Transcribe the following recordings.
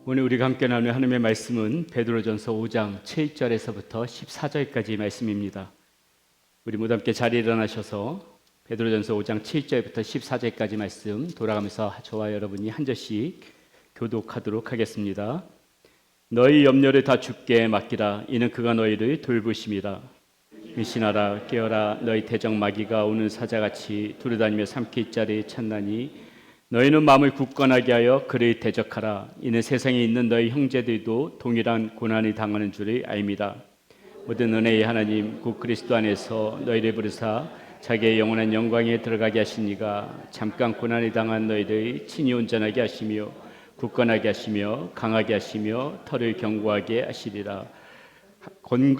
오늘 우리가 함께 나눌 하나님의 말씀은 베드로전서 5장 7절에서부터 14절까지 말씀입니다. 우리 모두 함께 자리에 일어나셔서 베드로전서 5장 7절부터 14절까지 말씀 돌아가면서 저와 여러분이 한 절씩 교독하도록 하겠습니다. 너희 염려를 다 주께 맡기라. 이는 그가 너희를 돌보심이라. 근신하라 깨어라. 너희 대적 마귀가 오는 사자같이 두루다니며 삼킬 자를 찾나니 너희는 마음을 굳건하게 하여 그를 대적하라. 이는 세상에 있는 너희 형제들도 동일한 고난을 당하는 줄을 알미라. 모든 은혜의 하나님 곧 그리스도 안에서 너희를 부르사 자기의 영원한 영광에 들어가게 하시니가 잠깐 고난을 당한 너희를 친히 온전하게 하시며 굳건하게 하시며 강하게 하시며 털을 견고하게 하시리라.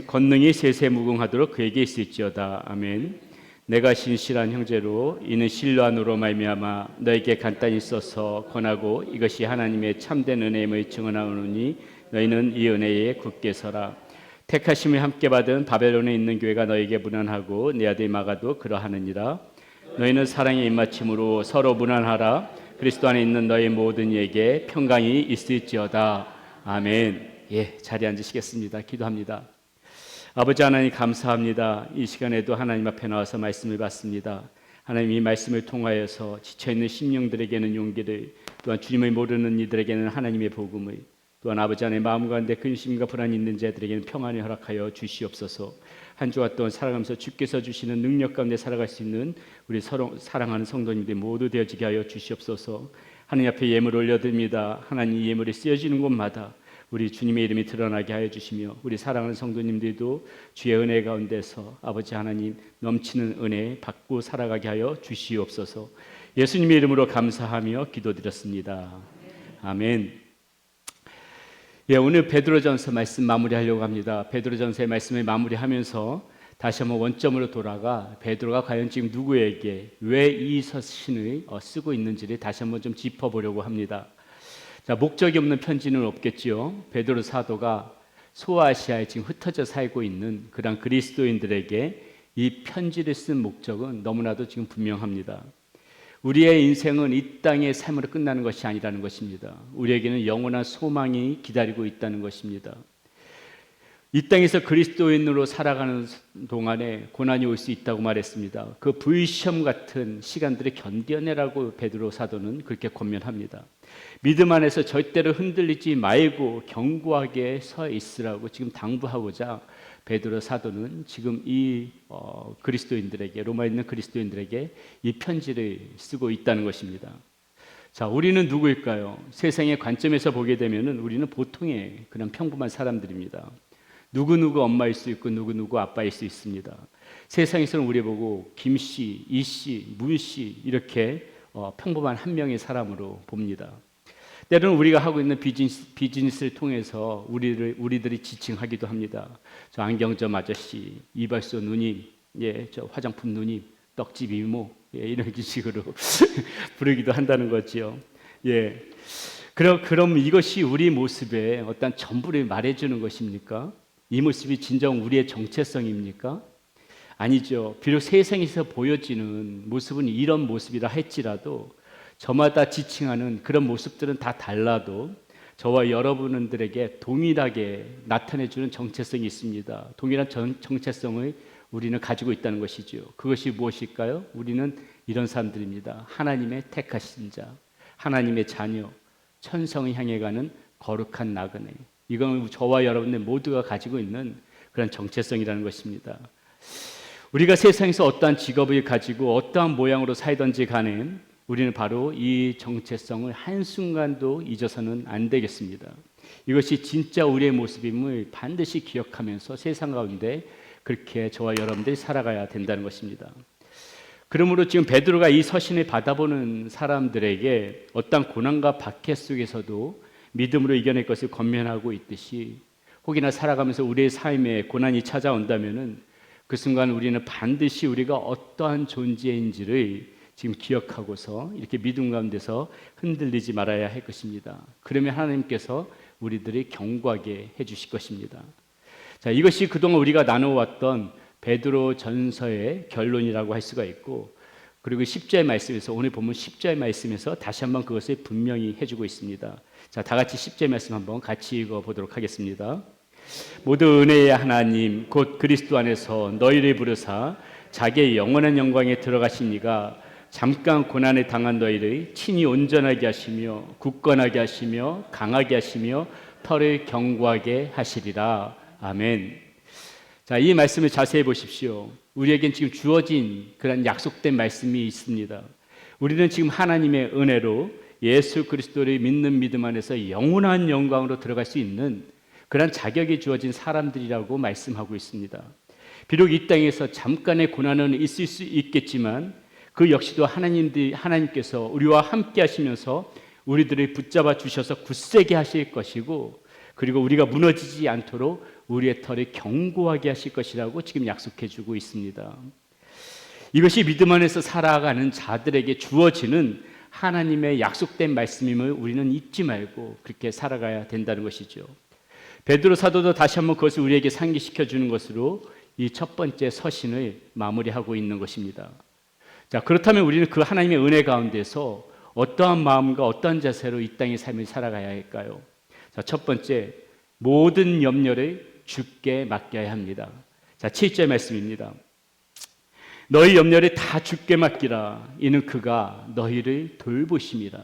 권능이 세세 무궁하도록 그에게 있을지어다. 아멘. 내가 신실한 형제로 이는 신뢰함으로 말미암아 너에게 간단히 써서 권하고 이것이 하나님의 참된 은혜임을 증언하오니 너희는 이 은혜에 굳게 서라. 택하심을 함께 받은 바벨론에 있는 교회가 너에게 무난하고 내 아들 마가도 그러하느니라. 너희는 사랑의 입맞춤으로 서로 무난하라. 그리스도 안에 있는 너희 모든 이에게 평강이 있을지어다. 아멘. 자리에 앉으시겠습니다. 기도합니다. 아버지 하나님 감사합니다. 이 시간에도 하나님 앞에 나와서 말씀을 받습니다. 하나님 이 말씀을 통하여서 지쳐있는 심령들에게는 용기를, 또한 주님을 모르는 이들에게는 하나님의 복음을, 또한 아버지 하나님 마음 가운데 근심과 불안이 있는 자들에게는 평안을 허락하여 주시옵소서. 한 주와 동안 살아가면서 주께서 주시는 능력 가운데 살아갈 수 있는 우리 서로 사랑하는 성도님들 모두 되어지게 하여 주시옵소서. 하나님 앞에 예물 올려드립니다. 하나님 이 예물이 쓰여지는 곳마다 우리 주님의 이름이 드러나게 하여 주시며 우리 사랑하는 성도님들도 주의 은혜 가운데서 아버지 하나님 넘치는 은혜 받고 살아가게 하여 주시옵소서. 예수님의 이름으로 감사하며 기도드렸습니다. 아멘. 오늘 베드로전서 말씀 마무리하려고 합니다. 베드로전서의 말씀을 마무리하면서 다시 한번 원점으로 돌아가 베드로가 과연 지금 누구에게 왜 이 서신을 쓰고 있는지를 다시 한번 좀 짚어보려고 합니다. 자, 목적이 없는 편지는 없겠지요. 베드로 사도가 소아시아에 지금 흩어져 살고 있는 그런 그리스도인들에게 이 편지를 쓴 목적은 너무나도 지금 분명합니다. 우리의 인생은 이 땅의 삶으로 끝나는 것이 아니라는 것입니다. 우리에게는 영원한 소망이 기다리고 있다는 것입니다. 이 땅에서 그리스도인으로 살아가는 동안에 고난이 올 수 있다고 말했습니다. 그 불시험 같은 시간들을 견뎌내라고 베드로 사도는 그렇게 권면합니다. 믿음 안에서 절대로 흔들리지 말고 견고하게 서 있으라고 지금 당부하고자 베드로 사도는 지금 이 그리스도인들에게, 로마에 있는 그리스도인들에게 이 편지를 쓰고 있다는 것입니다. 자, 우리는 누구일까요? 세상의 관점에서 보게 되면은 우리는 보통의 그냥 평범한 사람들입니다. 누구누구 엄마일 수 있고 누구누구 아빠일 수 있습니다. 세상에서는 우리 보고 김씨, 이씨, 문씨 이렇게 평범한 한 명의 사람으로 봅니다. 때로는 우리가 하고 있는 비즈니스를 통해서 우리들이 지칭하기도 합니다. 저 안경점 아저씨, 이발소 누님, 저 화장품 누님, 떡집 이모, 이런 식으로 부르기도 한다는 거지요. 그럼 이것이 우리 모습의 어떤 전부를 말해주는 것입니까? 이 모습이 진정 우리의 정체성입니까? 아니죠. 비록 세상에서 보여지는 모습은 이런 모습이라 할지라도 저마다 지칭하는 그런 모습들은 다 달라도 저와 여러분들에게 동일하게 나타내주는 정체성이 있습니다. 동일한 정체성을 우리는 가지고 있다는 것이죠. 그것이 무엇일까요? 우리는 이런 사람들입니다. 하나님의 택하신 자, 하나님의 자녀, 천성을 향해 가는 거룩한 나그네. 이건 저와 여러분들 모두가 가지고 있는 그런 정체성이라는 것입니다. 우리가 세상에서 어떠한 직업을 가지고 어떠한 모양으로 살든지 간에 우리는 바로 이 정체성을 한순간도 잊어서는 안 되겠습니다. 이것이 진짜 우리의 모습임을 반드시 기억하면서 세상 가운데 그렇게 저와 여러분들이 살아가야 된다는 것입니다. 그러므로 지금 베드로가 이 서신을 받아보는 사람들에게 어떤 고난과 박해 속에서도 믿음으로 이겨낼 것을 권면하고 있듯이 혹이나 살아가면서 우리의 삶에 고난이 찾아온다면은 그 순간 우리는 반드시 우리가 어떠한 존재인지를 지금 기억하고서 이렇게 믿음 가운데서 흔들리지 말아야 할 것입니다. 그러면 하나님께서 우리들이 견고하게 해주실 것입니다. 자, 이것이 그동안 우리가 나눠왔던 베드로 전서의 결론이라고 할 수가 있고, 그리고 10절 말씀에서 오늘 보면 10절 말씀에서 다시 한번 그것을 분명히 해주고 있습니다. 자, 다 같이 10절 말씀 한번 같이 읽어보도록 하겠습니다. 모두 은혜의 하나님 곧 그리스도 안에서 너희를 부르사 자기의 영원한 영광에 들어가신 이가 잠깐 고난에 당한 너희를 친히 온전하게 하시며 굳건하게 하시며 강하게 하시며 털을 견고하게 하시리라. 아멘. 자, 이 말씀을 자세히 보십시오. 우리에겐 지금 주어진 그런 약속된 말씀이 있습니다. 우리는 지금 하나님의 은혜로 예수 그리스도를 믿는 믿음 안에서 영원한 영광으로 들어갈 수 있는 그런 자격이 주어진 사람들이라고 말씀하고 있습니다. 비록 이 땅에서 잠깐의 고난은 있을 수 있겠지만 그 역시도 하나님께서 우리와 함께 하시면서 우리들을 붙잡아 주셔서 굳세게 하실 것이고, 그리고 우리가 무너지지 않도록 우리의 털을 견고하게 하실 것이라고 지금 약속해 주고 있습니다. 이것이 믿음 안에서 살아가는 자들에게 주어지는 하나님의 약속된 말씀임을 우리는 잊지 말고 그렇게 살아가야 된다는 것이죠. 베드로 사도도 다시 한번 그것을 우리에게 상기시켜 주는 것으로 이 첫 번째 서신을 마무리하고 있는 것입니다. 자, 그렇다면 우리는 그 하나님의 은혜 가운데서 어떠한 마음과 어떠한 자세로 이 땅의 삶을 살아가야 할까요? 자, 첫 번째, 모든 염려를 주께 맡겨야 합니다. 자, 7절 말씀입니다. 너희 염려를 다 주께 맡기라. 이는 그가 너희를 돌보심이라.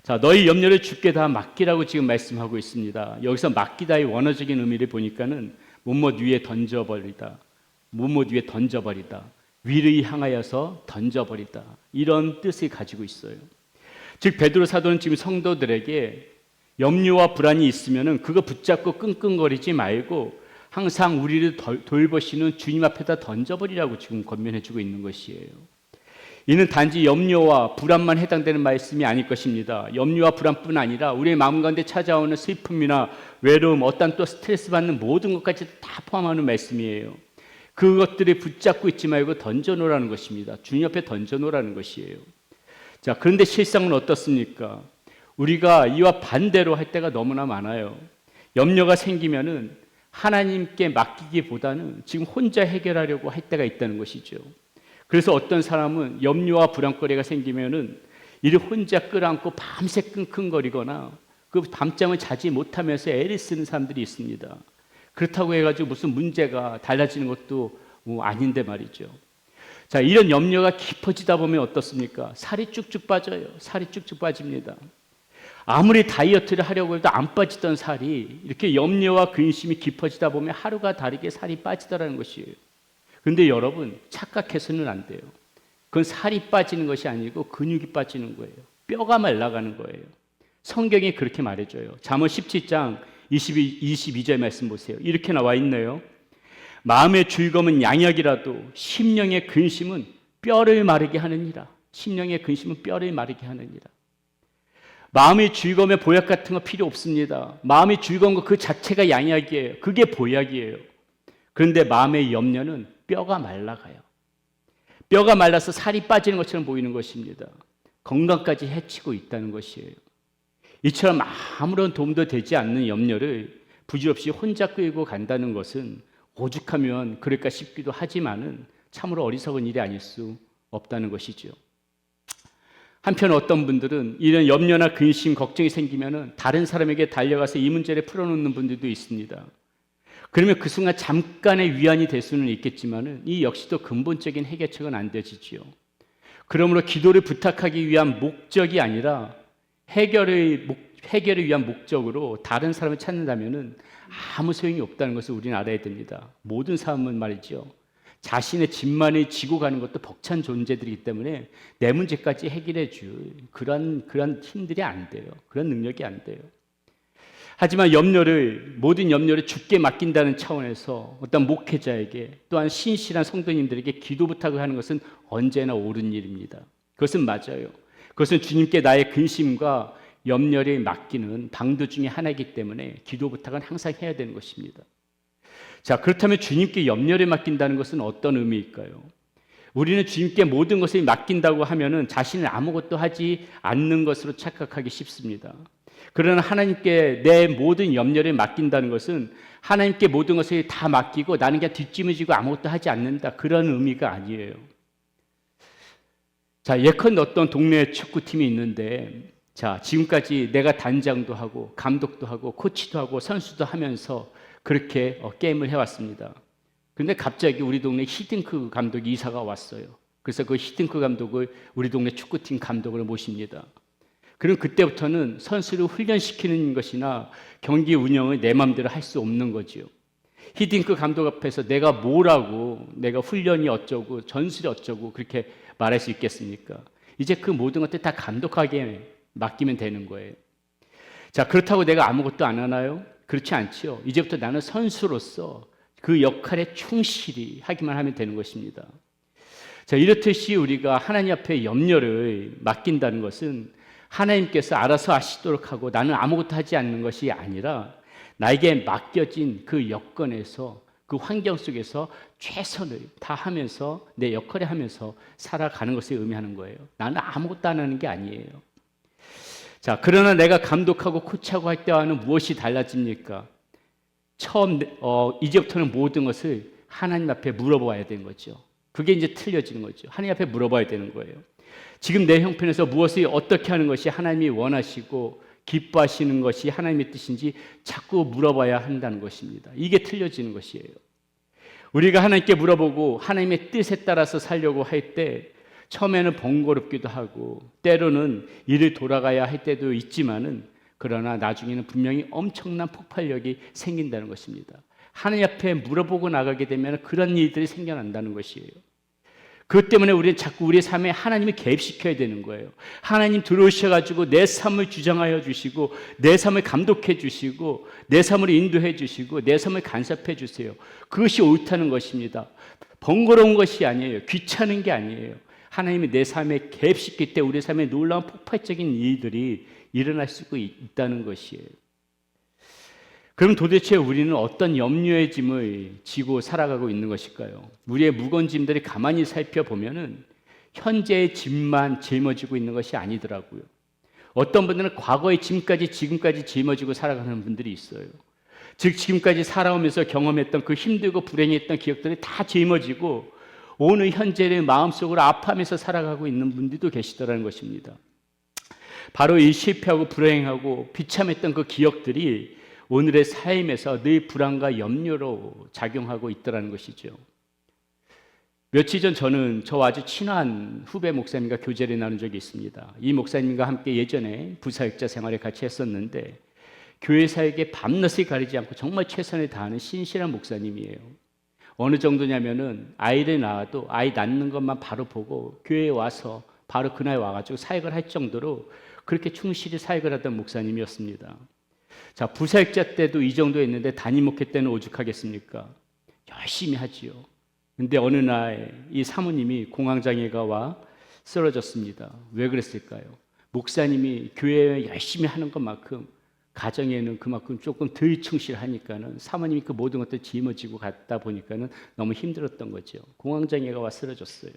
자, 너희 염려를 주께 다 맡기라고 지금 말씀하고 있습니다. 여기서 맡기다의 원어적인 의미를 보니까는 무엇 위에 던져버리다, 무엇 위에 던져버리다, 위를 향하여서 던져버리다, 이런 뜻을 가지고 있어요. 즉 베드로 사도는 지금 성도들에게 염려와 불안이 있으면은 그거 붙잡고 끙끙거리지 말고 항상 우리를 돌보시는 주님 앞에다 던져버리라고 지금 권면해주고 있는 것이에요. 이는 단지 염려와 불안만 해당되는 말씀이 아닐 것입니다. 염려와 불안뿐 아니라 우리의 마음 가운데 찾아오는 슬픔이나 외로움, 어떤 또 스트레스 받는 모든 것까지 다 포함하는 말씀이에요. 그것들을 붙잡고 있지 말고 던져놓으라는 것입니다. 주님 앞에 던져놓으라는 것이에요. 자, 그런데 실상은 어떻습니까? 우리가 이와 반대로 할 때가 너무나 많아요. 염려가 생기면은 하나님께 맡기기보다는 지금 혼자 해결하려고 할 때가 있다는 것이죠. 그래서 어떤 사람은 염려와 불안거리가 생기면은 이를 혼자 끌어안고 밤새 끙끙거리거나 그 밤잠을 자지 못하면서 애를 쓰는 사람들이 있습니다. 그렇다고 해가지고 무슨 문제가 달라지는 것도 아닌데 말이죠. 자, 이런 염려가 깊어지다 보면 어떻습니까? 살이 쭉쭉 빠져요. 살이 쭉쭉 빠집니다. 아무리 다이어트를 하려고 해도 안 빠지던 살이 이렇게 염려와 근심이 깊어지다 보면 하루가 다르게 살이 빠지더라는 것이에요. 그런데 여러분, 착각해서는 안 돼요. 그건 살이 빠지는 것이 아니고 근육이 빠지는 거예요. 뼈가 말라가는 거예요. 성경이 그렇게 말해줘요. 잠언 17장 22절 말씀 보세요. 이렇게 나와 있네요. 마음의 즐거움은 양약이라도 심령의 근심은 뼈를 마르게 하느니라. 심령의 근심은 뼈를 마르게 하느니라. 마음의 즐거움에 보약 같은 거 필요 없습니다. 마음의 즐거운 거 그 자체가 양약이에요. 그게 보약이에요. 그런데 마음의 염려는 뼈가 말라가요. 뼈가 말라서 살이 빠지는 것처럼 보이는 것입니다. 건강까지 해치고 있다는 것이에요. 이처럼 아무런 도움도 되지 않는 염려를 부질없이 혼자 끌고 간다는 것은 오죽하면 그럴까 싶기도 하지만은 참으로 어리석은 일이 아닐 수 없다는 것이죠. 한편 어떤 분들은 이런 염려나 근심, 걱정이 생기면은 다른 사람에게 달려가서 이 문제를 풀어놓는 분들도 있습니다. 그러면 그 순간 잠깐의 위안이 될 수는 있겠지만은 이 역시도 근본적인 해결책은 안 되지지요. 그러므로 기도를 부탁하기 위한 목적이 아니라 해결을 위한 목적으로 다른 사람을 찾는다면은 아무 소용이 없다는 것을 우리는 알아야 됩니다. 모든 사람은 말이죠. 자신의 짐만을 지고 가는 것도 벅찬 존재들이기 때문에 내 문제까지 해결해 줄 그런 힘들이 안 돼요. 그런 능력이 안 돼요. 하지만 모든 염려를 주께 맡긴다는 차원에서 어떤 목회자에게 또한 신실한 성도님들에게 기도 부탁을 하는 것은 언제나 옳은 일입니다. 그것은 맞아요. 그것은 주님께 나의 근심과 염려를 맡기는 방도 중에 하나이기 때문에 기도 부탁은 항상 해야 되는 것입니다. 자, 그렇다면 주님께 염려를 맡긴다는 것은 어떤 의미일까요? 우리는 주님께 모든 것을 맡긴다고 하면은 자신은 아무것도 하지 않는 것으로 착각하기 쉽습니다. 그러나 하나님께 내 모든 염려를 맡긴다는 것은 하나님께 모든 것을 다 맡기고 나는 그냥 뒷짐을 지고 아무것도 하지 않는다, 그런 의미가 아니에요. 자, 예컨대 어떤 동네 축구팀이 있는데 자, 지금까지 내가 단장도 하고 감독도 하고 코치도 하고 선수도 하면서 그렇게 게임을 해왔습니다. 근데 갑자기 우리 동네 히딩크 감독이 이사가 왔어요. 그래서 그 히딩크 감독을 우리 동네 축구팀 감독으로 모십니다. 그럼 그때부터는 선수를 훈련시키는 것이나 경기 운영을 내 마음대로 할 수 없는 거지요. 히딩크 감독 앞에서 내가 뭐라고, 내가 훈련이 어쩌고 전술이 어쩌고 그렇게 말할 수 있겠습니까? 이제 그 모든 것들 다 감독에게 맡기면 되는 거예요. 자, 그렇다고 내가 아무것도 안 하나요? 그렇지 않지요. 이제부터 나는 선수로서 그 역할에 충실히 하기만 하면 되는 것입니다. 자, 이렇듯이 우리가 하나님 앞에 염려를 맡긴다는 것은 하나님께서 알아서 하시도록 하고 나는 아무것도 하지 않는 것이 아니라 나에게 맡겨진 그 여건에서 그 환경 속에서 최선을 다하면서 내 역할을 하면서 살아가는 것을 의미하는 거예요. 나는 아무것도 안 하는 게 아니에요. 자, 그러나 내가 감독하고 코치하고 할 때와는 무엇이 달라집니까? 이제부터는 모든 것을 하나님 앞에 물어봐야 되는 거죠. 그게 이제 틀려지는 거죠. 하나님 앞에 물어봐야 되는 거예요. 지금 내 형편에서 무엇을 어떻게 하는 것이 하나님이 원하시고 기뻐하시는 것이 하나님의 뜻인지 자꾸 물어봐야 한다는 것입니다. 이게 틀려지는 것이에요. 우리가 하나님께 물어보고 하나님의 뜻에 따라서 살려고 할 때 처음에는 번거롭기도 하고 때로는 일을 돌아가야 할 때도 있지만은 그러나 나중에는 분명히 엄청난 폭발력이 생긴다는 것입니다. 하나님 앞에 물어보고 나가게 되면 그런 일들이 생겨난다는 것이에요. 그것 때문에 우리는 자꾸 우리의 삶에 하나님을 개입시켜야 되는 거예요. 하나님 들어오셔가지고 내 삶을 주장하여 주시고 내 삶을 감독해 주시고 내 삶을 인도해 주시고 내 삶을 간섭해 주세요. 그것이 옳다는 것입니다. 번거로운 것이 아니에요. 귀찮은 게 아니에요. 하나님이 내 삶에 개입시킬 때 우리 삶에 놀라운 폭발적인 일들이 일어날 수 있다는 것이에요. 그럼 도대체 우리는 어떤 염려의 짐을 지고 살아가고 있는 것일까요? 우리의 무거운 짐들이 가만히 살펴보면은 현재의 짐만 짊어지고 있는 것이 아니더라고요. 어떤 분들은 과거의 짐까지 지금까지 짊어지고 살아가는 분들이 있어요. 즉 지금까지 살아오면서 경험했던 그 힘들고 불행했던 기억들이 다 짊어지고 오늘 현재를 마음속으로 아파하면서 살아가고 있는 분들도 계시더라는 것입니다. 바로 이 실패하고 불행하고 비참했던 그 기억들이 오늘의 삶에서 늘 불안과 염려로 작용하고 있더라는 것이죠. 며칠 전 저는 저와 아주 친한 후배 목사님과 교제를 나눈 적이 있습니다. 이 목사님과 함께 예전에 부사역자 생활을 같이 했었는데 교회 사역에 밤낮을 가리지 않고 정말 최선을 다하는 신실한 목사님이에요. 어느 정도냐면은 아이를 낳아도 아이 낳는 것만 바로 보고 교회에 와서 바로 그날 와가지고 사역을 할 정도로 그렇게 충실히 사역을 하던 목사님이었습니다. 자, 부사역자 때도 이 정도였는데 담임 목회 때는 오죽하겠습니까? 열심히 하지요. 근데 어느 날 이 사모님이 공황장애가 와 쓰러졌습니다. 왜 그랬을까요? 목사님이 교회에 열심히 하는 것만큼 가정에는 그만큼 조금 덜 충실하니까는 사모님이 그 모든 것들 짊어지고 갔다 보니까는 너무 힘들었던 거죠. 공황장애가 와 쓰러졌어요.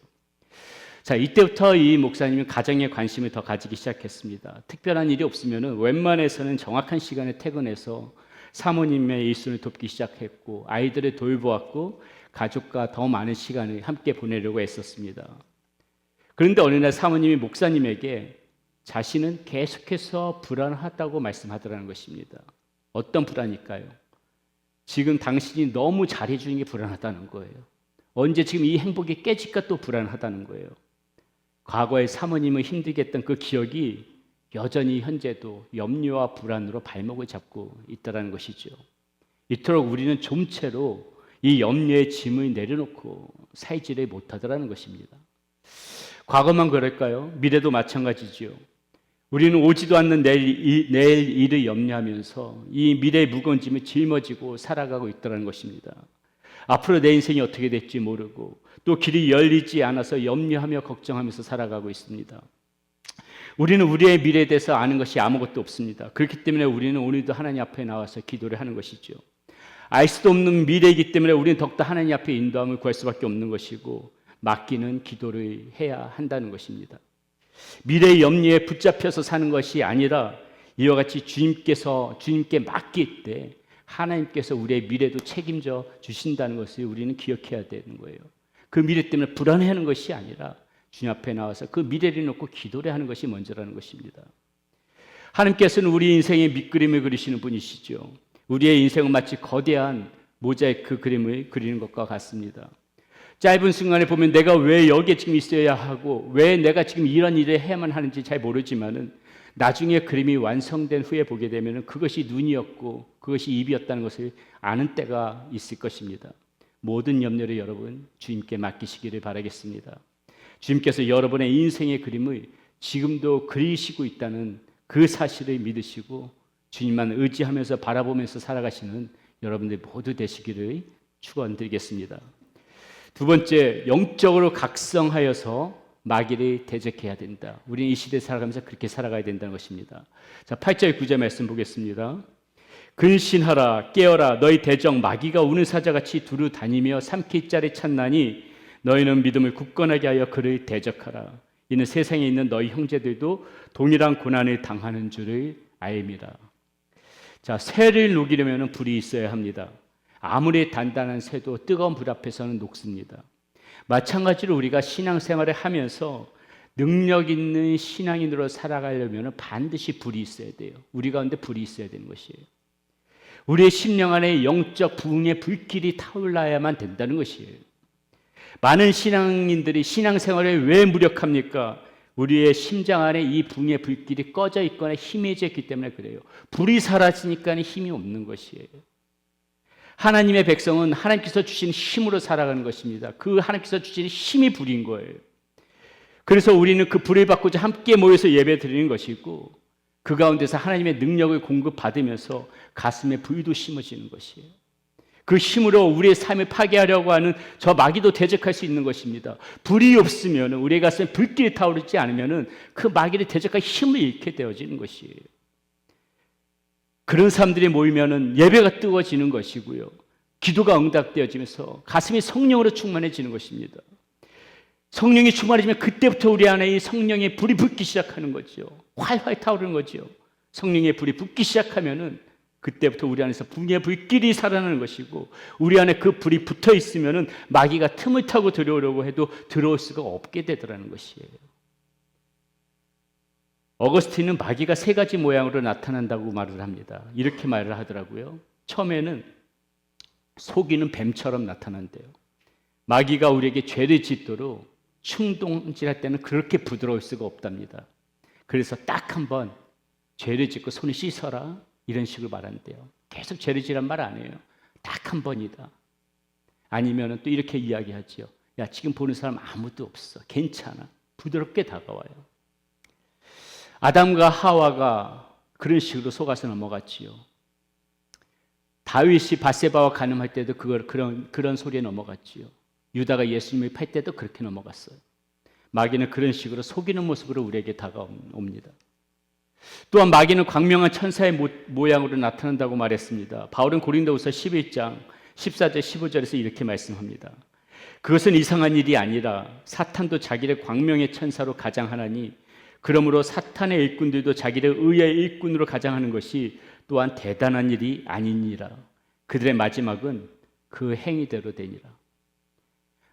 자, 이때부터 이 목사님은 가정에 관심을 더 가지기 시작했습니다. 특별한 일이 없으면은 웬만해서는 정확한 시간에 퇴근해서 사모님의 일손을 돕기 시작했고 아이들을 돌보았고 가족과 더 많은 시간을 함께 보내려고 했었습니다. 그런데 어느 날 사모님이 목사님에게 자신은 계속해서 불안하다고 말씀하더라는 것입니다. 어떤 불안일까요? 지금 당신이 너무 잘해주는 게 불안하다는 거예요. 언제 지금 이 행복이 깨질까 또 불안하다는 거예요. 과거에 사모님을 힘들게 했던 그 기억이 여전히 현재도 염려와 불안으로 발목을 잡고 있다는 것이죠. 이토록 우리는 좀채로 이 염려의 짐을 내려놓고 살지를 못하더라는 것입니다. 과거만 그럴까요? 미래도 마찬가지죠. 우리는 오지도 않는 내일 일을 염려하면서 이 미래의 무거운 짐을 짊어지고 살아가고 있다는 것입니다. 앞으로 내 인생이 어떻게 될지 모르고 또 길이 열리지 않아서 염려하며 걱정하면서 살아가고 있습니다. 우리는 우리의 미래에 대해서 아는 것이 아무것도 없습니다. 그렇기 때문에 우리는 오늘도 하나님 앞에 나와서 기도를 하는 것이죠. 알 수도 없는 미래이기 때문에 우리는 더욱더 하나님 앞에 인도함을 구할 수밖에 없는 것이고 맡기는 기도를 해야 한다는 것입니다. 미래의 염려에 붙잡혀서 사는 것이 아니라 이와 같이 주님께 맡길 때 하나님께서 우리의 미래도 책임져 주신다는 것을 우리는 기억해야 되는 거예요. 그 미래 때문에 불안해하는 것이 아니라 주님 앞에 나와서 그 미래를 놓고 기도를 하는 것이 먼저라는 것입니다. 하나님께서는 우리 인생의 밑그림을 그리시는 분이시죠. 우리의 인생은 마치 거대한 모자이크 그림을 그리는 것과 같습니다. 짧은 순간에 보면 내가 왜 여기에 지금 있어야 하고 왜 내가 지금 이런 일을 해야만 하는지 잘 모르지만은 나중에 그림이 완성된 후에 보게 되면 그것이 눈이었고 그것이 입이었다는 것을 아는 때가 있을 것입니다. 모든 염려를 여러분 주님께 맡기시기를 바라겠습니다. 주님께서 여러분의 인생의 그림을 지금도 그리시고 있다는 그 사실을 믿으시고 주님만 의지하면서 바라보면서 살아가시는 여러분들 모두 되시기를 축원드리겠습니다. 두 번째, 영적으로 각성하여서 마귀를 대적해야 된다. 우리는 이 시대에 살아가면서 그렇게 살아가야 된다는 것입니다. 자, 8절 9절 말씀 보겠습니다. 근신하라 깨어라 너희 대적 마귀가 우는 사자같이 두루 다니며 삼킬 자를 찾나니 너희는 믿음을 굳건하게 하여 그를 대적하라. 이는 세상에 있는 너희 형제들도 동일한 고난을 당하는 줄을 알미라. 자, 쇠를 녹이려면 불이 있어야 합니다. 아무리 단단한 쇠도 뜨거운 불 앞에서는 녹습니다. 마찬가지로 우리가 신앙생활을 하면서 능력 있는 신앙인으로 살아가려면 반드시 불이 있어야 돼요. 우리 가운데 불이 있어야 되는 것이에요. 우리의 심령 안에 영적 부흥의 불길이 타올라야만 된다는 것이에요. 많은 신앙인들이 신앙생활을 왜 무력합니까? 우리의 심장 안에 이 부흥의 불길이 꺼져 있거나 희미해져 있기 때문에 그래요. 불이 사라지니까 힘이 없는 것이에요. 하나님의 백성은 하나님께서 주신 힘으로 살아가는 것입니다. 그 하나님께서 주신 힘이 불인 거예요. 그래서 우리는 그 불을 받고자 함께 모여서 예배 드리는 것이고 그 가운데서 하나님의 능력을 공급받으면서 가슴에 불도 심어지는 것이에요. 그 힘으로 우리의 삶을 파괴하려고 하는 저 마귀도 대적할 수 있는 것입니다. 불이 없으면 우리의 가슴에 불길이 타오르지 않으면 그 마귀를 대적할 힘을 잃게 되어지는 것이에요. 그런 사람들이 모이면 예배가 뜨거워지는 것이고요. 기도가 응답되어지면서 가슴이 성령으로 충만해지는 것입니다. 성령이 충만해지면 그때부터 우리 안에 이 성령의 불이 붙기 시작하는 거죠. 활활 타오르는 거죠. 성령의 불이 붙기 시작하면은 그때부터 우리 안에서 분의 불길이 살아나는 것이고 우리 안에 그 불이 붙어 있으면은 마귀가 틈을 타고 들어오려고 해도 들어올 수가 없게 되더라는 것이에요. 어거스틴은 마귀가 세 가지 모양으로 나타난다고 말을 합니다. 이렇게 말을 하더라고요. 처음에는 속이는 뱀처럼 나타난대요. 마귀가 우리에게 죄를 짓도록 충동질할 때는 그렇게 부드러울 수가 없답니다. 그래서 딱 한 번 죄를 짓고 손을 씻어라 이런 식으로 말한대요. 계속 죄를 지란 말 안 해요. 딱 한 번이다. 아니면 또 이렇게 이야기하지요. 야, 지금 보는 사람 아무도 없어. 괜찮아. 부드럽게 다가와요. 아담과 하와가 그런 식으로 속아서 넘어갔지요. 다윗이 밧세바와 간음할 때도 그런 소리에 넘어갔지요. 유다가 예수님을 팔 때도 그렇게 넘어갔어요. 마귀는 그런 식으로 속이는 모습으로 우리에게 다가옵니다. 또한 마귀는 광명한 천사의 모양으로 나타난다고 말했습니다. 바울은 고린도후서 11장 14절 15절에서 이렇게 말씀합니다. 그것은 이상한 일이 아니라 사탄도 자기를 광명의 천사로 가장하나니 그러므로 사탄의 일꾼들도 자기를 의의 일꾼으로 가장하는 것이 또한 대단한 일이 아니니라. 그들의 마지막은 그 행위대로 되니라.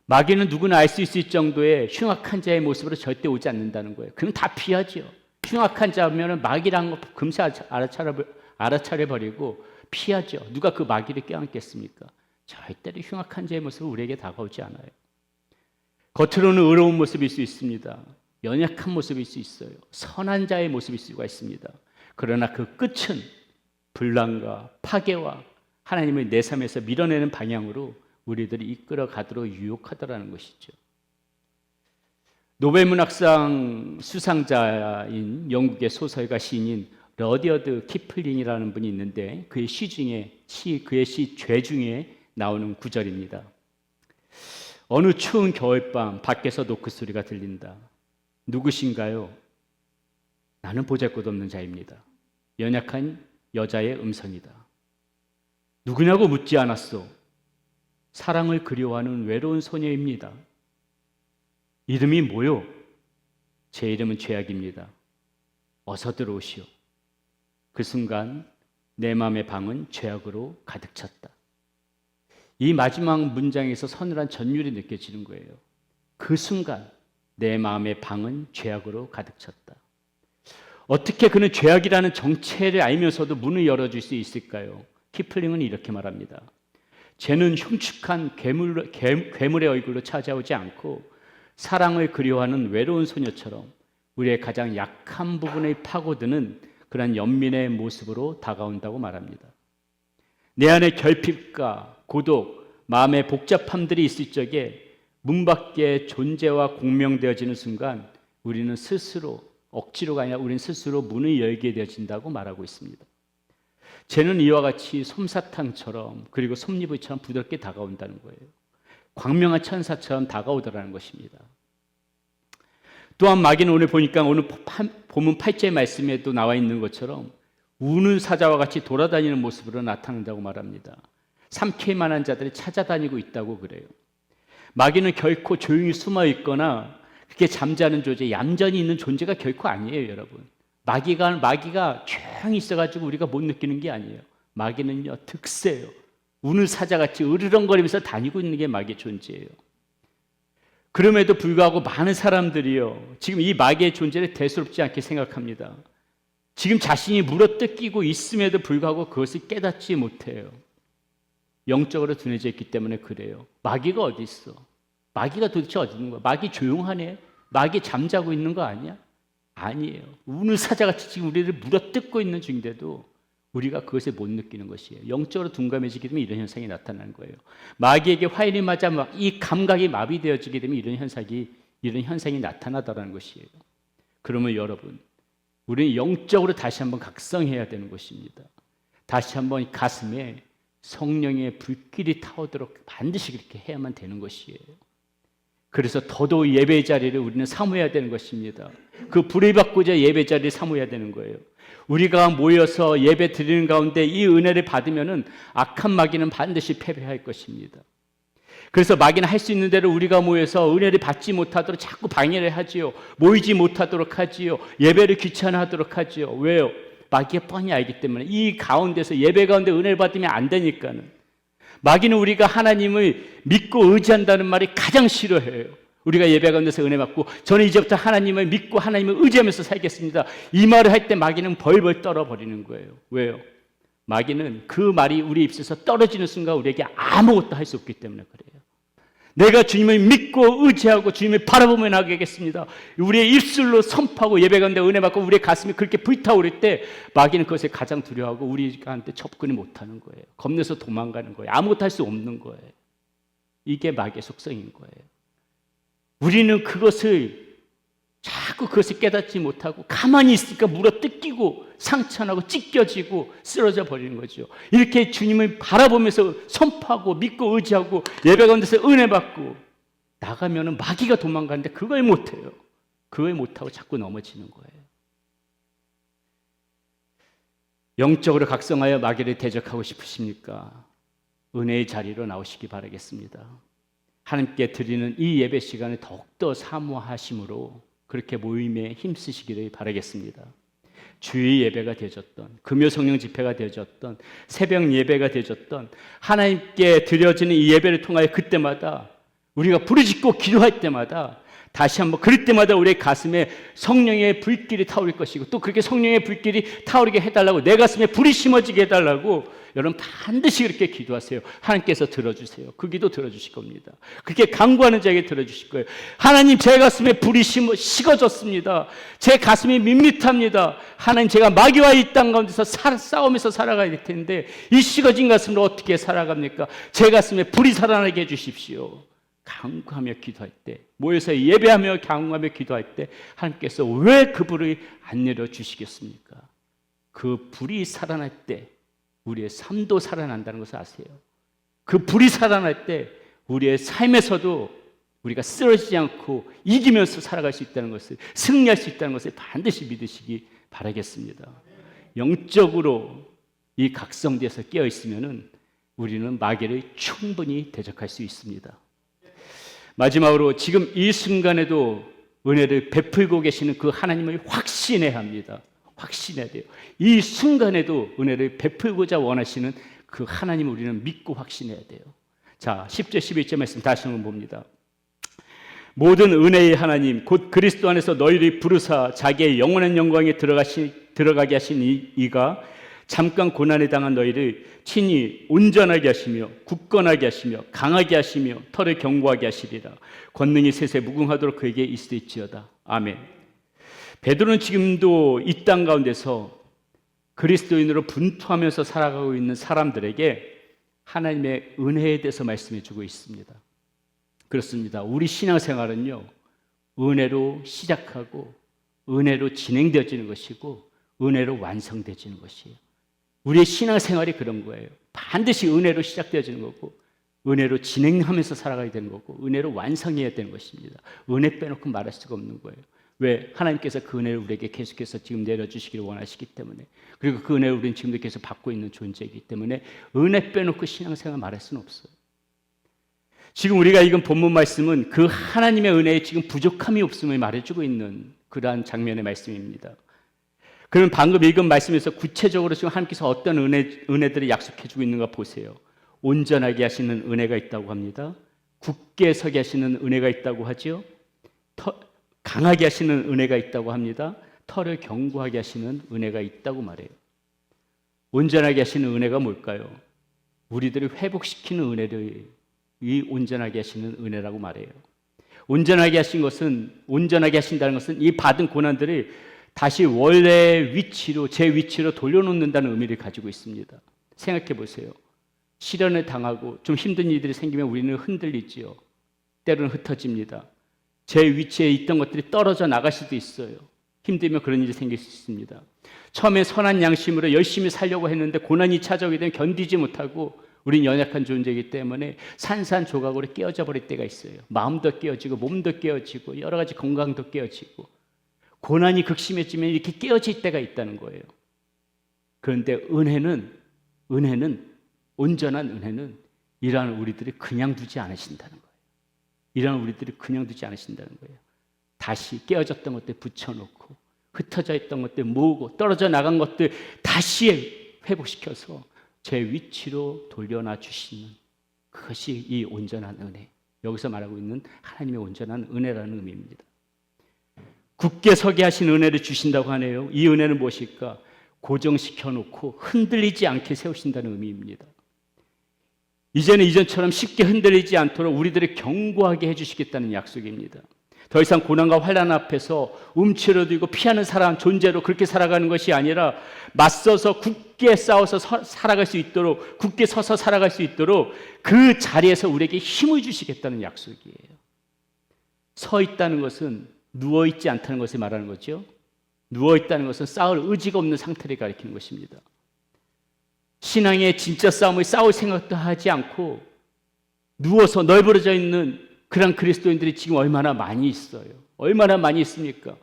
마귀는 누구나 알 수 있을 정도의 흉악한 자의 모습으로 절대 오지 않는다는 거예요. 그럼 다 피하죠. 흉악한 자면 마귀라는 거 금세 알아차려버리고 피하죠. 누가 그 마귀를 껴안겠습니까? 절대로 흉악한 자의 모습은 우리에게 다가오지 않아요. 겉으로는 의로운 모습일 수 있습니다. 연약한 모습일 수 있어요. 선한 자의 모습일 수가 있습니다. 그러나 그 끝은 분란과 파괴와 하나님을 내 삶에서 밀어내는 방향으로 우리들이 이끌어 가도록 유혹하더라는 것이죠. 노벨문학상 수상자인 영국의 소설가 시인인 러디어드 키플링이라는 분이 있는데 그의 시 죄 중에 나오는 구절입니다. 어느 추운 겨울밤 밖에서 노크 소리가 들린다. 누구신가요? 나는 보잘것없는 자입니다. 연약한 여자의 음성이다. 누구냐고 묻지 않았소. 사랑을 그리워하는 외로운 소녀입니다. 이름이 뭐요? 제 이름은 죄악입니다. 어서 들어오시오. 그 순간 내 마음의 방은 죄악으로 가득 찼다. 이 마지막 문장에서 서늘한 전율이 느껴지는 거예요. 그 순간 내 마음의 방은 죄악으로 가득 찼다. 어떻게 그는 죄악이라는 정체를 알면서도 문을 열어줄 수 있을까요? 키플링은 이렇게 말합니다. 죄는 흉측한 괴물의 얼굴로 찾아오지 않고 사랑을 그리워하는 외로운 소녀처럼 우리의 가장 약한 부분을 파고드는 그런 연민의 모습으로 다가온다고 말합니다. 내 안에 결핍과 고독, 마음의 복잡함들이 있을 적에 문 밖에 존재와 공명되어지는 순간 우리는 스스로, 억지로가 아니라 우리는 스스로 문을 열게 되어진다고 말하고 있습니다. 죄는 이와 같이 솜사탕처럼 그리고 솜니부처럼 부드럽게 다가온다는 거예요. 광명한 천사처럼 다가오더라는 것입니다. 또한 마귀는 오늘 보니까 오늘 본문 8절 말씀에도 나와 있는 것처럼 우는 사자와 같이 돌아다니는 모습으로 나타난다고 말합니다. 삼킬 만한 자들이 찾아다니고 있다고 그래요. 마귀는 결코 조용히 숨어 있거나 그렇게 잠자는 존재, 얌전히 있는 존재가 결코 아니에요, 여러분. 마귀가 조용히 있어가지고 우리가 못 느끼는 게 아니에요. 마귀는요, 득세예요. 우는 사자같이 으르렁거리면서 다니고 있는 게 마귀의 존재예요. 그럼에도 불구하고 많은 사람들이요, 지금 이 마귀의 존재를 대수롭지 않게 생각합니다. 지금 자신이 물어뜯기고 있음에도 불구하고 그것을 깨닫지 못해요. 영적으로 둔해져 있기 때문에 그래요. 마귀가 어디 있어? 마귀가 도대체 어디 있는 거야? 마귀 조용하네? 마귀 잠자고 있는 거 아니야? 아니에요. 우는 사자같이 지금 우리를 물어뜯고 있는 중인데도 우리가 그것을 못 느끼는 것이에요. 영적으로 둔감해지게 되면 이런 현상이 나타나는 거예요. 마귀에게 화인이 맞아 이 감각이 마비되어지게 되면 이런 현상이 나타나더라는 것이에요. 그러면 여러분, 우리는 영적으로 다시 한번 각성해야 되는 것입니다. 다시 한번 가슴에 성령의 불길이 타오도록 반드시 그렇게 해야만 되는 것이에요. 그래서 더더욱 예배 자리를 우리는 사모해야 되는 것입니다. 그 불을 받고자 예배 자리를 사모해야 되는 거예요. 우리가 모여서 예배 드리는 가운데 이 은혜를 받으면은 악한 마귀는 반드시 패배할 것입니다. 그래서 마귀는 할 수 있는 대로 우리가 모여서 은혜를 받지 못하도록 자꾸 방해를 하지요. 모이지 못하도록 하지요. 예배를 귀찮아하도록 하지요. 왜요? 마귀가 뻔히 알기 때문에 이 가운데서 예배 가운데 은혜를 받으면 안 되니까는. 마귀는 우리가 하나님을 믿고 의지한다는 말이 가장 싫어해요. 우리가 예배 가운데서 은혜 받고 저는 이제부터 하나님을 믿고 하나님을 의지하면서 살겠습니다. 이 말을 할 때 마귀는 벌벌 떨어버리는 거예요. 왜요? 마귀는 그 말이 우리 입술에서 떨어지는 순간 우리에게 아무것도 할 수 없기 때문에 그래요. 내가 주님을 믿고 의지하고 주님을 바라보며 나가겠습니다. 우리의 입술로 선포하고 예배 가운데 은혜 받고 우리의 가슴이 그렇게 불타오를 때 마귀는 그것을 가장 두려워하고 우리한테 접근이 못하는 거예요. 겁내서 도망가는 거예요. 아무것도 할 수 없는 거예요. 이게 마귀의 속성인 거예요. 우리는 자꾸 그것을 깨닫지 못하고 가만히 있으니까 물어뜯기고 상처나고 찢겨지고 쓰러져 버리는 거죠. 이렇게 주님을 바라보면서 선포하고 믿고 의지하고 예배 가운데서 은혜 받고 나가면은 마귀가 도망가는데 그걸 못해요. 그걸 못하고 자꾸 넘어지는 거예요. 영적으로 각성하여 마귀를 대적하고 싶으십니까? 은혜의 자리로 나오시기 바라겠습니다. 하나님께 드리는 이 예배 시간을 더욱더 사모하심으로 그렇게 모임에 힘쓰시기를 바라겠습니다. 주의 예배가 되어졌던, 금요 성령 집회가 되어졌던, 새벽 예배가 되어졌던 하나님께 드려지는 이 예배를 통하여 그때마다 우리가 부르짖고 기도할 때마다 다시 한번 그럴 때마다 우리의 가슴에 성령의 불길이 타오를 것이고 또 그렇게 성령의 불길이 타오르게 해달라고 내 가슴에 불이 심어지게 해달라고 여러분 반드시 그렇게 기도하세요. 하나님께서 들어주세요. 그 기도 들어주실 겁니다. 그렇게 간구하는 자에게 들어주실 거예요. 하나님 제 가슴에 불이 식어졌습니다. 제 가슴이 밋밋합니다. 하나님 제가 마귀와 이 땅 가운데서 싸우면서 살아가야 될 텐데 이 식어진 가슴으로 어떻게 살아갑니까? 제 가슴에 불이 살아나게 해주십시오. 간구하며 기도할 때, 모여서 예배하며 간구하며 기도할 때 하나님께서 왜 그 불을 안 내려주시겠습니까? 그 불이 살아날 때 우리의 삶도 살아난다는 것을 아세요? 그 불이 살아날 때 우리의 삶에서도 우리가 쓰러지지 않고 이기면서 살아갈 수 있다는 것을, 승리할 수 있다는 것을 반드시 믿으시기 바라겠습니다. 영적으로 이 각성돼서 깨어 있으면은 우리는 마귀를 충분히 대적할 수 있습니다. 마지막으로 지금 이 순간에도 은혜를 베풀고 계시는 그 하나님을 확신해야 합니다. 확신해야 돼요. 이 순간에도 은혜를 베풀고자 원하시는 그 하나님을 우리는 믿고 확신해야 돼요. 자, 10절 11절 말씀 다시 한번 봅니다. 모든 은혜의 하나님 곧 그리스도 안에서 너희를 부르사 자기의 영원한 영광에 들어가게 하신 이가 잠깐 고난에 당한 너희를 친히 온전하게 하시며 굳건하게 하시며 강하게 하시며 털을 견고하게 하시리라. 권능이 셋에 무궁하도록 그에게 있을지어다. 아멘. 베드로는 지금도 이 땅 가운데서 그리스도인으로 분투하면서 살아가고 있는 사람들에게 하나님의 은혜에 대해서 말씀해 주고 있습니다. 그렇습니다. 우리 신앙생활은요, 은혜로 시작하고 은혜로 진행되어지는 것이고 은혜로 완성되어지는 것이에요. 우리의 신앙생활이 그런 거예요. 반드시 은혜로 시작되어지는 거고 은혜로 진행하면서 살아가야 되는 거고 은혜로 완성해야 되는 것입니다. 은혜 빼놓고 말할 수가 없는 거예요. 왜? 하나님께서 그 은혜를 우리에게 계속해서 지금 내려주시기를 원하시기 때문에, 그리고 그 은혜를 우리는 지금도 계속 받고 있는 존재이기 때문에 은혜 빼놓고 신앙생활 말할 수는 없어요. 지금 우리가 읽은 본문 말씀은 그 하나님의 은혜에 지금 부족함이 없음을 말해주고 있는 그러한 장면의 말씀입니다. 그럼 방금 읽은 말씀에서 구체적으로 지금 하나님께서 어떤 은혜들을 약속해주고 있는가 보세요. 온전하게 하시는 은혜가 있다고 합니다. 굳게 서게 하시는 은혜가 있다고 하죠. 강하게 하시는 은혜가 있다고 합니다. 털을 견고하게 하시는 은혜가 있다고 말해요. 온전하게 하시는 은혜가 뭘까요? 우리들을 회복시키는 은혜를 이 온전하게 하시는 은혜라고 말해요. 온전하게 하신다는 것은 이 받은 고난들을 다시 원래 위치로, 제 위치로 돌려놓는다는 의미를 가지고 있습니다. 생각해 보세요. 시련을 당하고 좀 힘든 일들이 생기면 우리는 흔들리지요. 때로는 흩어집니다. 제 위치에 있던 것들이 떨어져 나갈 수도 있어요. 힘들면 그런 일이 생길 수 있습니다. 처음에 선한 양심으로 열심히 살려고 했는데 고난이 찾아오게 되면 견디지 못하고, 우린 연약한 존재이기 때문에 산산조각으로 깨어져 버릴 때가 있어요. 마음도 깨어지고 몸도 깨어지고 여러 가지 건강도 깨어지고, 고난이 극심해지면 이렇게 깨어질 때가 있다는 거예요. 그런데 은혜는 온전한 은혜는 이러한 우리들을 그냥 두지 않으신다는 거예요. 이러한 우리들을 그냥 두지 않으신다는 거예요. 다시 깨어졌던 것들 붙여놓고, 흩어져 있던 것들 모으고, 떨어져 나간 것들 다시 회복시켜서 제 위치로 돌려놔 주시는, 그것이 이 온전한 은혜, 여기서 말하고 있는 하나님의 온전한 은혜라는 의미입니다. 굳게 서게 하신 은혜를 주신다고 하네요. 이 은혜는 무엇일까? 고정시켜 놓고 흔들리지 않게 세우신다는 의미입니다. 이제는 이전처럼 쉽게 흔들리지 않도록 우리들을 견고하게 해주시겠다는 약속입니다. 더 이상 고난과 환난 앞에서 움츠러들고 피하는 사람, 존재로 그렇게 살아가는 것이 아니라 맞서서 굳게 싸워서 살아갈 수 있도록, 굳게 서서 살아갈 수 있도록 그 자리에서 우리에게 힘을 주시겠다는 약속이에요. 서 있다는 것은 누워있지 않다는 것을 말하는 거죠. 누워있다는 것은 싸울 의지가 없는 상태를 가리키는 것입니다. 신앙의 진짜 싸움을 싸울 생각도 하지 않고 누워서 널브러져 있는 그런 그리스도인들이 지금 얼마나 많이 있어요. 얼마나 많이 있습니까?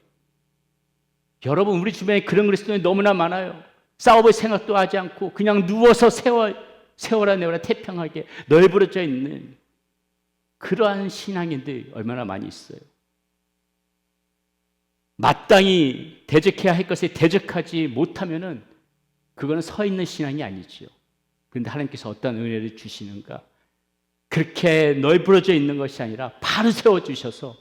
여러분, 우리 주변에 그런 그리스도인이 너무나 많아요. 싸워볼 생각도 하지 않고 그냥 누워서 세워라 내워라 태평하게 널브러져 있는 그러한 신앙인들이 얼마나 많이 있어요. 마땅히 대적해야 할 것에 대적하지 못하면은 그거는 서 있는 신앙이 아니죠. 그런데 하나님께서 어떤 은혜를 주시는가? 그렇게 널브러져 있는 것이 아니라 바로 세워주셔서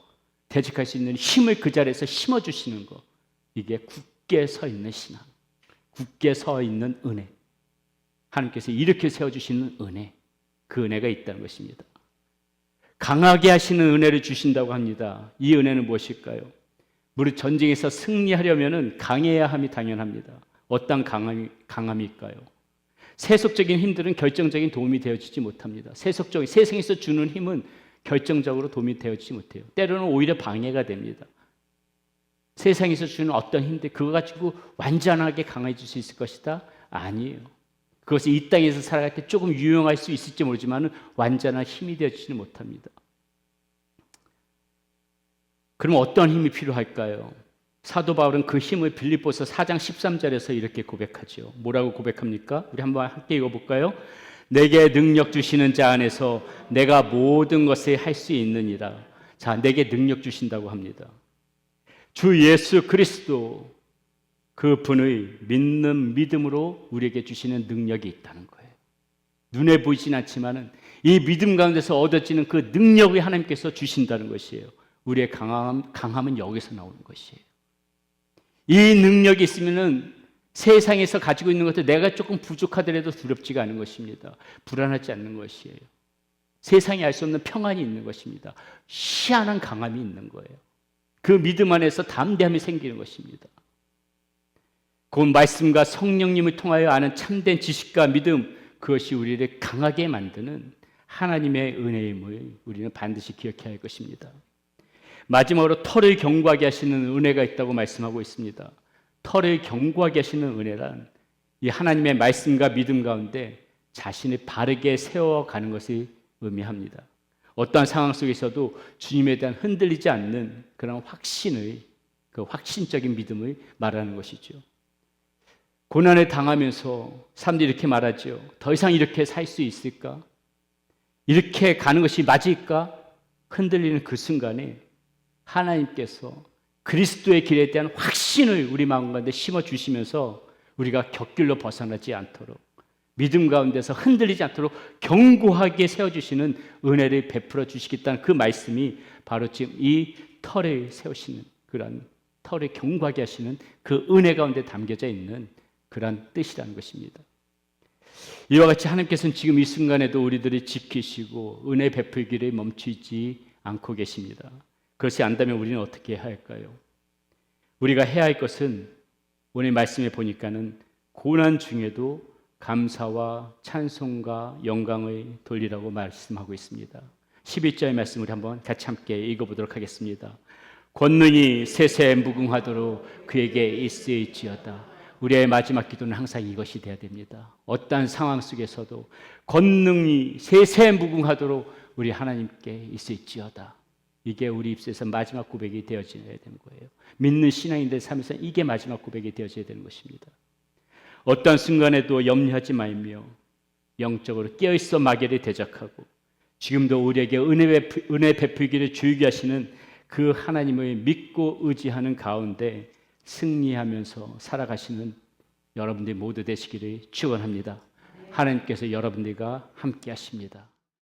대적할 수 있는 힘을 그 자리에서 심어주시는 것, 이게 굳게 서 있는 신앙, 굳게 서 있는 은혜, 하나님께서 이렇게 세워주시는 은혜, 그 은혜가 있다는 것입니다. 강하게 하시는 은혜를 주신다고 합니다. 이 은혜는 무엇일까요? 우리 전쟁에서 승리하려면 강해야 함이 당연합니다. 어떤 강함일까요? 세속적인 힘들은 결정적인 도움이 되어지지 못합니다. 세상에서 주는 힘은 결정적으로 도움이 되어지지 못해요. 때로는 오히려 방해가 됩니다. 세상에서 주는 어떤 힘들, 그거 가지고 완전하게 강해질 수 있을 것이다? 아니에요. 그것이 이 땅에서 살아갈 때 조금 유용할 수 있을지 모르지만 완전한 힘이 되어지지는 못합니다. 그럼 어떤 힘이 필요할까요? 사도 바울은 그 힘을 빌립보서 4장 13절에서 이렇게 고백하죠. 뭐라고 고백합니까? 우리 한번 함께 읽어볼까요? 내게 능력 주시는 자 안에서 내가 모든 것을 할 수 있느니라. 자, 내게 능력 주신다고 합니다. 주 예수 그리스도, 그 분의 믿는 믿음으로 우리에게 주시는 능력이 있다는 거예요. 눈에 보이진 않지만은 이 믿음 가운데서 얻어지는 그 능력을 하나님께서 주신다는 것이에요. 우리의 강함은 여기서 나오는 것이에요. 이 능력이 있으면은 세상에서 가지고 있는 것들 내가 조금 부족하더라도 두렵지가 않은 것입니다. 불안하지 않는 것이에요. 세상이 알 수 없는 평안이 있는 것입니다. 희한한 강함이 있는 거예요. 그 믿음 안에서 담대함이 생기는 것입니다. 그 말씀과 성령님을 통하여 아는 참된 지식과 믿음, 그것이 우리를 강하게 만드는 하나님의 은혜임을 우리는 반드시 기억해야 할 것입니다. 마지막으로 털을 견고하게 하시는 은혜가 있다고 말씀하고 있습니다. 털을 견고하게 하시는 은혜란 이 하나님의 말씀과 믿음 가운데 자신을 바르게 세워가는 것을 의미합니다. 어떠한 상황 속에서도 주님에 대한 흔들리지 않는 그런 확신의, 그 확신적인 믿음을 말하는 것이죠. 고난을 당하면서 사람들이 이렇게 말하죠. 더 이상 이렇게 살 수 있을까? 이렇게 가는 것이 맞을까? 흔들리는 그 순간에 하나님께서 그리스도의 길에 대한 확신을 우리 마음 가운데 심어주시면서 우리가 곁길로 벗어나지 않도록, 믿음 가운데서 흔들리지 않도록 견고하게 세워주시는 은혜를 베풀어 주시겠다는 그 말씀이 바로 지금 이 털을 세우시는, 그런 털을 견고하게 하시는 그 은혜 가운데 담겨져 있는 그런 뜻이라는 것입니다. 이와 같이 하나님께서는 지금 이 순간에도 우리들을 지키시고 은혜 베풀기를 멈추지 않고 계십니다. 그것이 안다면 우리는 어떻게 해야 할까요? 우리가 해야 할 것은 오늘 말씀에 보니까는 고난 중에도 감사와 찬송과 영광을 돌리라고 말씀하고 있습니다. 11절의 말씀을 한번 같이 함께 읽어보도록 하겠습니다. 권능이 세세 무궁하도록 그에게 있을지어다. 우리의 마지막 기도는 항상 이것이 되어야 됩니다. 어떠한 상황 속에서도 권능이 세세 무궁하도록 우리 하나님께 있을지어다. 이게 우리 입술에서 마지막 고백이 되어져야 되는 거예요. 믿는 신앙인들 삶에서 이게 마지막 고백이 되어져야 되는 것입니다. 어떠한 순간에도 염려하지 말며 영적으로 깨어있어 마귀를 대적하고 지금도 우리에게 은혜 베풀기를 주의게 하시는 그 하나님을 믿고 의지하는 가운데 승리하면서 살아가시는 여러분들 모두 되시기를 축원합니다. 하나님께서 여러분들과 함께 하십니다.